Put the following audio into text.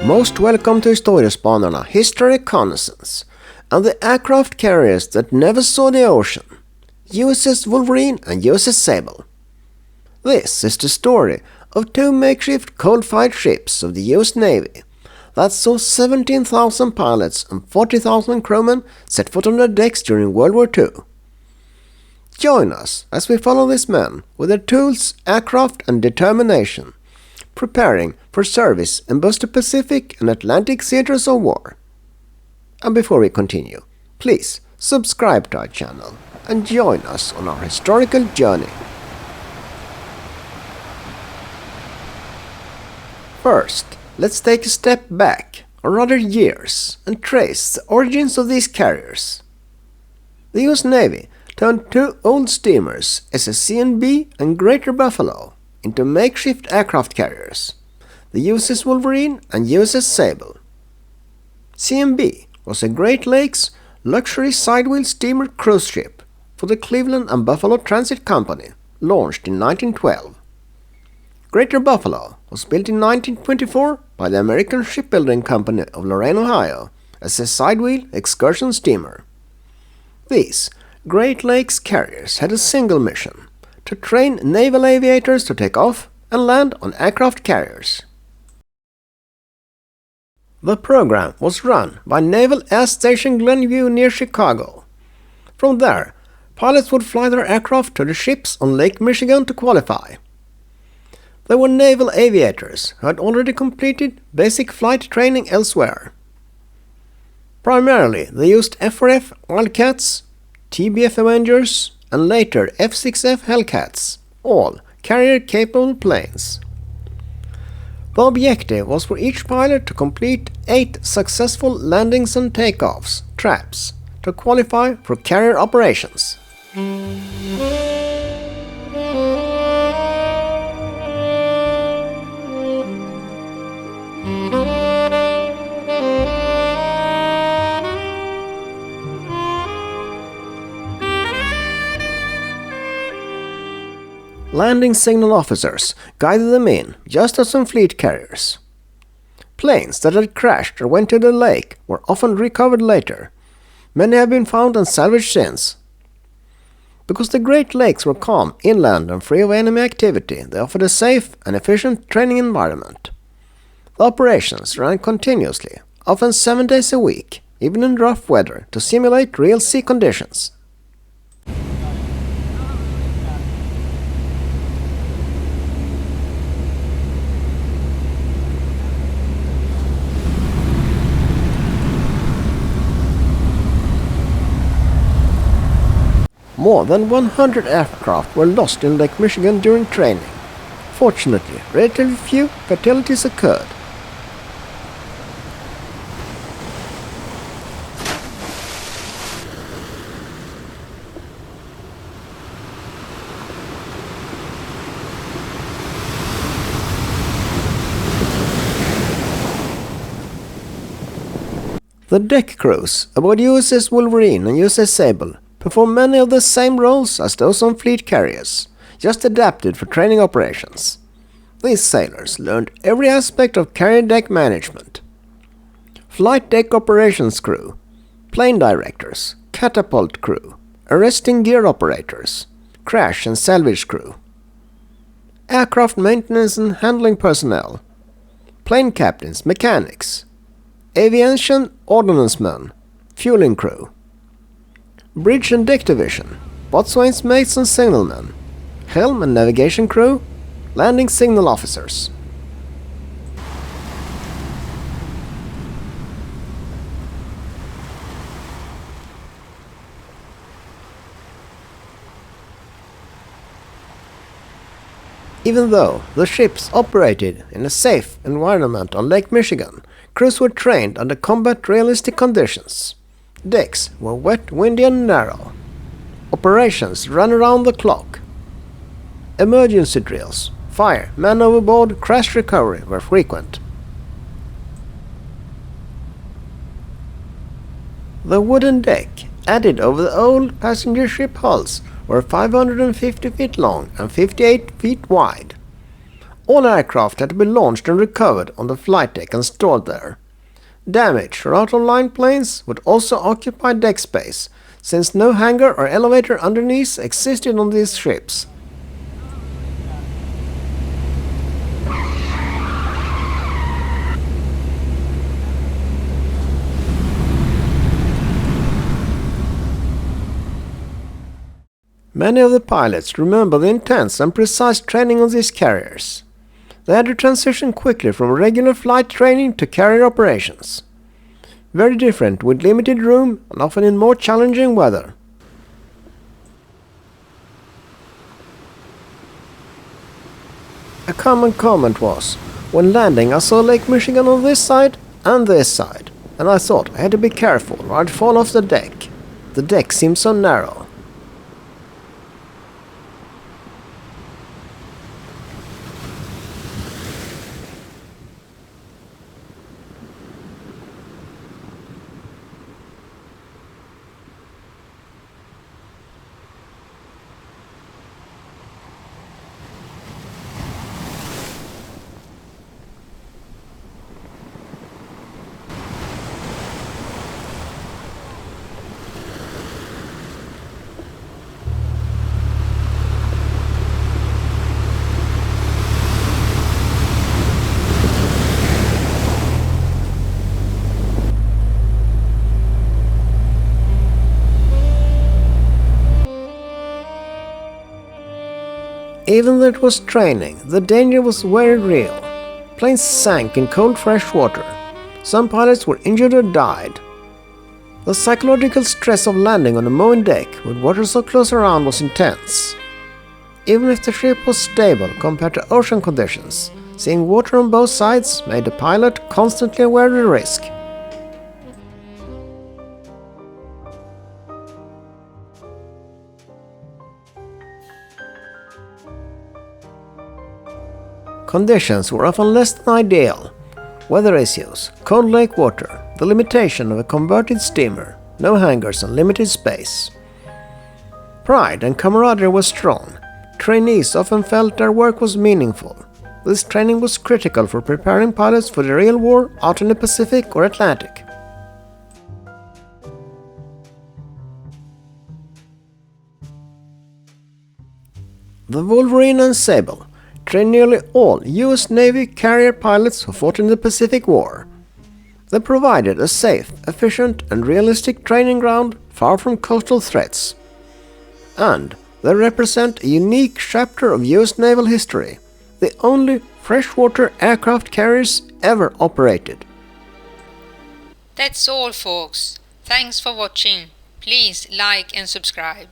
Most welcome to Historiespanarna, History Reconnaissance, and the aircraft carriers that never saw the ocean, USS Wolverine and USS Sable. This is the story of two makeshift coal-fired ships of the US Navy that saw 17,000 pilots and 40,000 crewmen set foot on their decks during World War II. Join us as we follow these men with their tools, aircraft and determination, preparing for service in both the Pacific and Atlantic theaters of war. And before we continue, please subscribe to our channel and join us on our historical journey. First, let's take a step back, or rather years, and trace the origins of these carriers. The US Navy turned two old steamers, SeaandBee and Greater Buffalo, into makeshift aircraft carriers, the USS Wolverine and USS Sable. SeaandBee was a Great Lakes luxury sidewheel steamer cruise ship for the Cleveland and Buffalo Transit Company, launched in 1912. Greater Buffalo was built in 1924 by the American Shipbuilding Company of Lorain, Ohio, as a sidewheel excursion steamer. These Great Lakes carriers had a single mission: to train naval aviators to take off and land on aircraft carriers. The program was run by Naval Air Station Glenview near Chicago. From there, pilots would fly their aircraft to the ships on Lake Michigan to qualify. They were naval aviators who had already completed basic flight training elsewhere. Primarily, they used F4F Wildcats, TBF Avengers, and later F6F Hellcats, all carrier-capable planes. The objective was for each pilot to complete 8 successful landings and takeoffs, traps, to qualify for carrier operations. Landing signal officers guided them in, just as on fleet carriers. Planes that had crashed or went to the lake were often recovered later. Many have been found and salvaged since. Because the Great Lakes were calm, inland and free of enemy activity, they offered a safe and efficient training environment. The operations ran continuously, often 7 days a week, even in rough weather, to simulate real sea conditions. More than 100 aircraft were lost in Lake Michigan during training. Fortunately, relatively few fatalities occurred. The deck crews aboard USS Wolverine and USS Sable perform many of the same roles as those on fleet carriers, just adapted for training operations. These sailors learned every aspect of carrier deck management. Flight deck operations crew, plane directors, catapult crew, arresting gear operators, crash and salvage crew, aircraft maintenance and handling personnel, plane captains, mechanics, aviation ordnancemen, fueling crew, bridge and deck division, boatswains, mates and signalmen, helm and navigation crew, landing signal officers. Even though the ships operated in a safe environment on Lake Michigan, crews were trained under combat-realistic conditions. Decks were wet, windy and narrow. Operations ran around the clock. Emergency drills, fire, man overboard, crash recovery were frequent. The wooden deck added over the old passenger ship hulls were 550 feet long and 58 feet wide. All aircraft had to be launched and recovered on the flight deck and stored there. Damaged or out-of-line planes would also occupy deck space, since no hangar or elevator underneath existed on these ships. Many of the pilots remember the intense and precise training on these carriers. They had to transition quickly from regular flight training to carrier operations. Very different, with limited room and often in more challenging weather. A common comment was, when landing I saw Lake Michigan on this side and I thought I had to be careful or I'd fall off the deck. The deck seemed so narrow. Even though it was training, the danger was very real. Planes sank in cold fresh water. Some pilots were injured or died. The psychological stress of landing on a moving deck with water so close around was intense. Even if the ship was stable compared to ocean conditions, seeing water on both sides made the pilot constantly aware of the risk. Conditions were often less than ideal. Weather issues, cold lake water, the limitation of a converted steamer, no hangars and limited space. Pride and camaraderie were strong. Trainees often felt their work was meaningful. This training was critical for preparing pilots for the real war out in the Pacific or Atlantic. The Wolverine and Sable trained nearly all US Navy carrier pilots who fought in the Pacific War. They provided a safe, efficient and realistic training ground far from coastal threats. And they represent a unique chapter of US naval history, the only freshwater aircraft carriers ever operated. That's all, folks. Thanks for watching. Please like and subscribe.